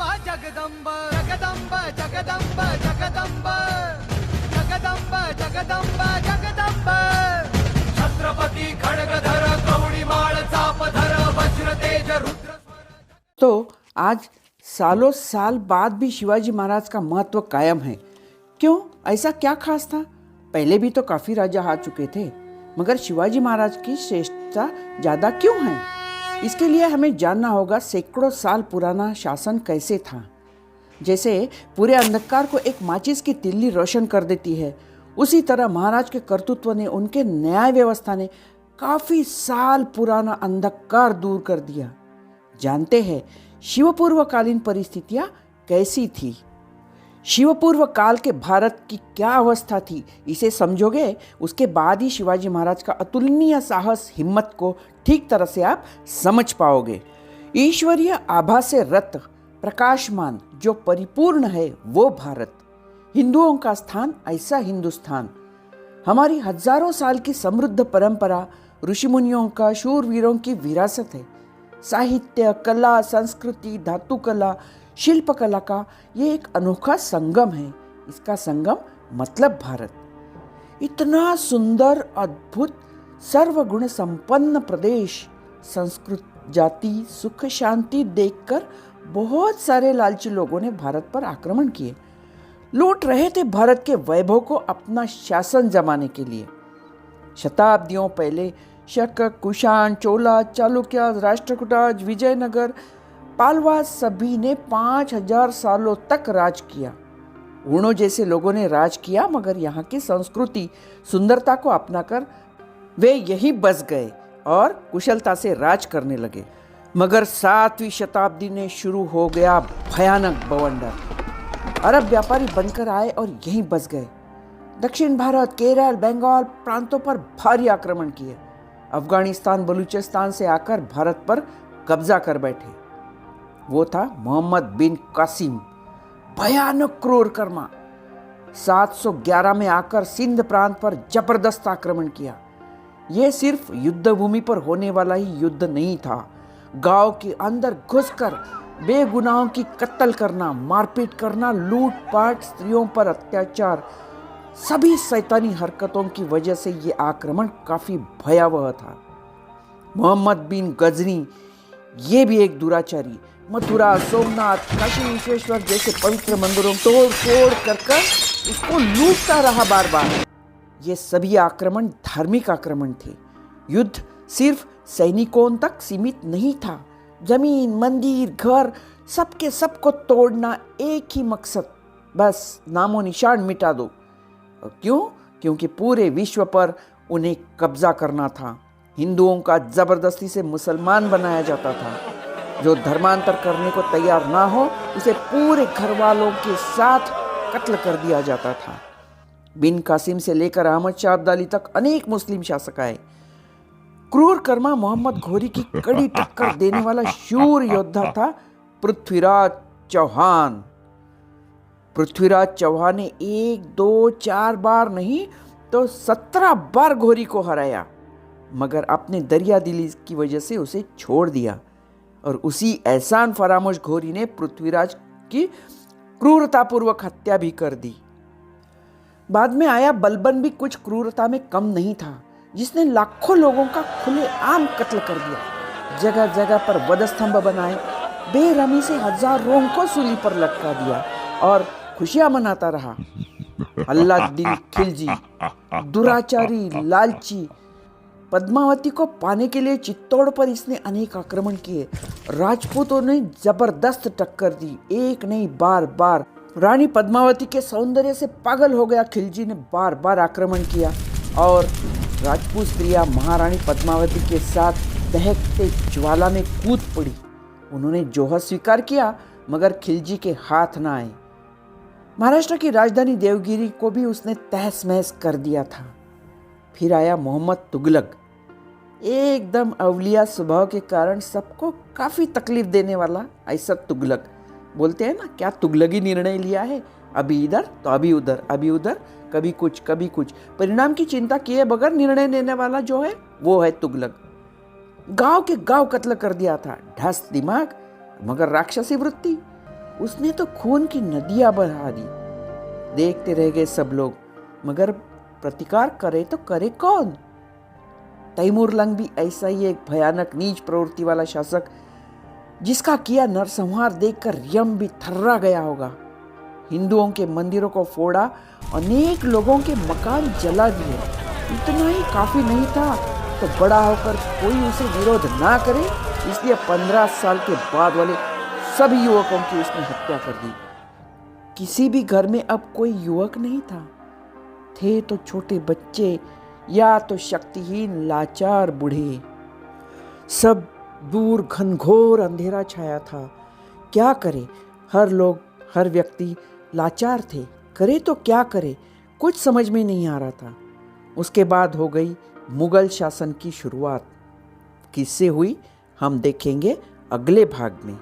जगदंब जगदंब जगदंब जगदंब जगदंब जगदंब जगदंब छत्रपती खड्गधर कवडीमाळ चापधर वज्र तेज रुद्र। तो आज सालों साल बाद भी शिवाजी महाराज का महत्व कायम है। क्यों? ऐसा क्या खास था? पहले भी तो काफी राजा आ चुके थे, मगर शिवाजी महाराज की श्रेष्ठता ज्यादा क्यों है? इसके लिए हमें जानना होगा सैकड़ों साल पुराना शासन कैसे था। जैसे पूरे अंधकार को एक माचिस की तिल्ली रोशन कर देती है, उसी तरह महाराज के कर्तृत्व ने, उनके न्याय व्यवस्था ने काफी साल पुराना अंधकार दूर कर दिया। जानते हैं शिवपूर्वकालीन परिस्थितियां कैसी थी? शिवपूर्व काल के भारत की क्या अवस्था थी, इसे समझोगे उसके बाद ही शिवाजी महाराज का अतुलनीय साहस, हिम्मत को ठीक तरह से आप समझ पाओगे। ईश्वरीय आभा से रत प्रकाशमान जो परिपूर्ण है वो भारत, हिंदुओं का स्थान ऐसा हिंदुस्तान। हमारी हजारों साल की समृद्ध परंपरा, ऋषि मुनियों का, शूरवीरों की विरासत है। साहित्य, कला, संस्कृति, धातु कला, शिल्पकला का ये एक अनोखा संगम है। इसका संगम मतलब भारत। इतना सुंदर, अद्भुत, सर्वगुण संपन्न प्रदेश, संस्कृत, जाति, सुख, शांति देखकर बहुत सारे लालची लोगों ने भारत पर आक्रमण किए, लूट रहे थे भारत के वैभव को अपना शासन जमाने के लिए। शताब्दियों पहले शक, कुषाण, चोला, चालुक्य, राष्ट्रकूटाज, विजयनगर, पालवा सभी ने 5000 सालों तक राज किया। ऊणों जैसे लोगों ने राज किया, मगर यहाँ की संस्कृति, सुंदरता को अपनाकर वे यही बस गए और कुशलता से राज करने लगे। मगर 7वीं शताब्दी में शुरू हो गया भयानक बवंडर। अरब व्यापारी बनकर आए और यहीं बस गए। दक्षिण भारत, केरल, बंगाल प्रांतों पर भारी आक्रमण किए। अफगानिस्तान, बलूचिस्तान से आकर भारत पर कब्जा कर बैठे। वो था मोहम्मद बिन कासिम, भयानक क्रूर कर्मा। 711 में आकर सिंध प्रांत पर जबरदस्त आक्रमण किया। यह सिर्फ युद्ध भूमि पर होने वाला ही युद्ध नहीं था, गांव के अंदर घुसकर बेगुनाहों की कत्ल करना, मारपीट करना, लूटपाट, स्त्रियों पर अत्याचार, सभी शैतानी हरकतों की वजह से ये आक्रमण काफी भयावह था। मोहम्मद बिन गजनी ये भी एक दुराचारी, मथुरा, सोमनाथ, काशी विश्वेश्वर जैसे पवित्र मंदिरों तोड़ फोड़ कर उसको लूटता रहा बार बार। ये सभी आक्रमण धार्मिक आक्रमण थे। युद्ध सिर्फ सैनिकों तक सीमित नहीं था। जमीन, मंदिर, घर, सबके सबको तोड़ना, एक ही मकसद, बस नामो निशान मिटा दो। क्यों? क्योंकि पूरे विश्व पर उन्हें कब्जा करना था। हिंदुओं का जबरदस्ती से मुसलमान बनाया जाता था। जो धर्मांतर करने को तैयार ना हो उसे पूरे घर वालों के साथ कत्ल कर दिया जाता था। बिन कासिम से लेकर अहमद शाह अब्दाली तक अनेक मुस्लिम शासक आए। क्रूर कर्मा मोहम्मद घोरी की कड़ी टक्कर देने वाला शूर योद्धा था पृथ्वीराज चौहान। पृथ्वीराज चौहान ने 1, 2, 4 बार नहीं तो 17 बार घोरी को हराया, मगर अपने दरिया दिली की वजह से उसे छोड़ दिया। और उसी एहसान फरामोश घोरी ने पृथ्वीराज की क्रूरतापूर्वक हत्या भी कर दी। बाद में आया बलबन भी कुछ क्रूरता में कम नहीं था, जिसने लाखों लोगों का खुलेआम कत्ल कर दिया। जगह जगह पर वधस्तंभ बनाए, बेरहमी से हजारों को सूली पर लटका दिया और खुशियां मनाता रहा। अल्लाउद्दीन खिलजी, दुराचारी, लालची, पद्मावती को पाने के लिए चित्तौड़ पर इसने अनेक आक्रमण किए। राजपूतों ने जबरदस्त टक्कर दी, एक नहीं बार बार। रानी पद्मावती के सौंदर्य से पागल हो गया खिलजी ने बार बार आक्रमण किया और राजपूत स्त्रियां महारानी पद्मावती के साथ दहकते ज्वाला में कूद पड़ी। उन्होंने जोहर स्वीकार किया, मगर खिलजी के हाथ न आए। महाराष्ट्र की राजधानी देवगिरी को भी उसने तहस महस कर दिया था। फिर आया मोहम्मद तुगलक, एकदम अवलिया स्वभाव के कारण सबको काफी तकलीफ देने वाला ऐसा तुगलक। बोलते हैं ना, क्या तुगलकी निर्णय लिया है, अभी इधर तो अभी उधर, अभी उधर, कभी कुछ कभी कुछ, परिणाम की चिंता किए बगैर निर्णय लेने वाला जो है वो है तुगलक। गांव के गांव कत्ल कर दिया था। ढस दिमाग मगर राक्षसी वृत्ति। उसने तो खून की नदियां बहा दी। देखते रह गए सब लोग, मगर प्रतिकार करे तो करे कौन? तैमूर लंग भी ऐसा ही एक भयानक नीच प्रवृत्ति वाला शासक, जिसका किया नरसंहार देखकर यम भी थर्रा गया होगा। हिंदुओं के मंदिरों को फोड़ा, अनेक लोगों के मकान जला दिए। इतना ही काफी नहीं था तो बड़ा होकर कोई उसे विरोध ना करे, इसलिए 15 साल के बाद वाले सभी युवकों की उसने हत्या कर दी। किसी भी घर में अब कोई युवक नहीं था, थे तो छोटे बच्चे या तो शक्तिहीन लाचार बूढ़े। सब दूर घनघोर अंधेरा छाया था। क्या करे? हर व्यक्ति लाचार थे। करे तो क्या करे, कुछ समझ में नहीं आ रहा था। उसके बाद हो गई मुगल शासन की शुरुआत। किससे हुई हम देखेंगे अगले भाग में।